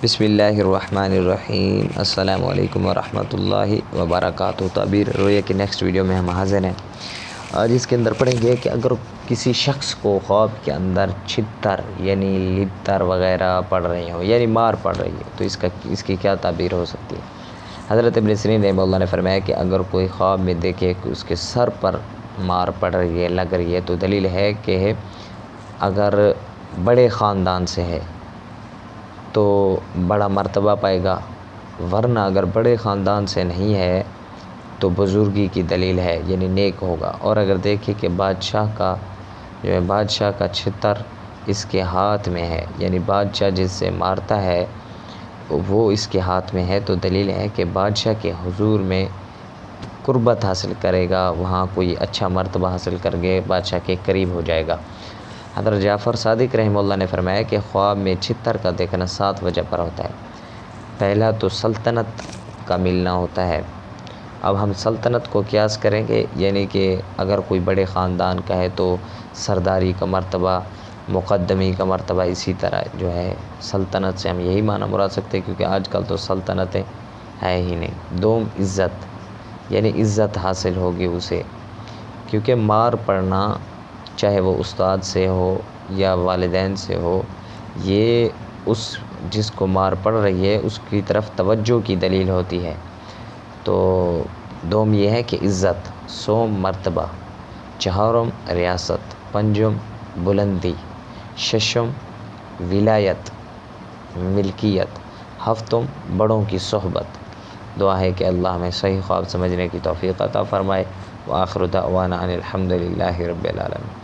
بسم اللہ الرحمن الرحیم۔ السلام علیکم ورحمۃ اللہ وبرکاتہ۔ تعبیر رویا کی نیکسٹ ویڈیو میں ہم حاضر ہیں۔ آج اس کے اندر پڑھیں گے کہ اگر کسی شخص کو خواب کے اندر چھتر یعنی لتر وغیرہ پڑ رہی ہوں، یعنی مار پڑ رہی ہے، تو اس کی کیا تعبیر ہو سکتی ہے؟ حضرت ابن سیرین رحمہ اللہ نے فرمایا کہ اگر کوئی خواب میں دیکھے کہ اس کے سر پر مار پڑ رہی ہے، لگ رہی ہے، تو دلیل ہے کہ اگر بڑے خاندان سے ہے تو بڑا مرتبہ پائے گا، ورنہ اگر بڑے خاندان سے نہیں ہے تو بزرگی کی دلیل ہے، یعنی نیک ہوگا۔ اور اگر دیکھیں کہ بادشاہ کا چھتر اس کے ہاتھ میں ہے، یعنی بادشاہ جس سے مارتا ہے وہ اس کے ہاتھ میں ہے، تو دلیل ہے کہ بادشاہ کے حضور میں قربت حاصل کرے گا، وہاں کوئی اچھا مرتبہ حاصل کر کے بادشاہ کے قریب ہو جائے گا۔ حضرت جعفر صادق رحمہ اللہ نے فرمایا کہ خواب میں چھتر کا دیکھنا 7 وجہ پر ہوتا ہے۔ پہلا تو سلطنت کا ملنا ہوتا ہے۔ اب ہم سلطنت کو قیاس کریں گے، یعنی کہ اگر کوئی بڑے خاندان کا ہے تو سرداری کا مرتبہ، مقدمی کا مرتبہ، اسی طرح جو ہے سلطنت سے ہم یہی معنی مراد سکتے ہیں، کیونکہ آج کل تو سلطنتیں ہے ہی نہیں۔ دوم عزت، یعنی عزت حاصل ہوگی اسے، کیونکہ مار پڑنا چاہے وہ استاد سے ہو یا والدین سے ہو، یہ اس جس کو مار پڑ رہی ہے اس کی طرف توجہ کی دلیل ہوتی ہے۔ تو دوم یہ ہے کہ عزت، سوم مرتبہ، چہارم ریاست، پنجم بلندی، ششم ولایت ملکیت، ہفتم بڑوں کی صحبت۔ دعا ہے کہ اللہ ہمیں صحیح خواب سمجھنے کی توفیق عطا فرمائے۔ وآخر دعوانا ان الحمد للہ رب العالمین۔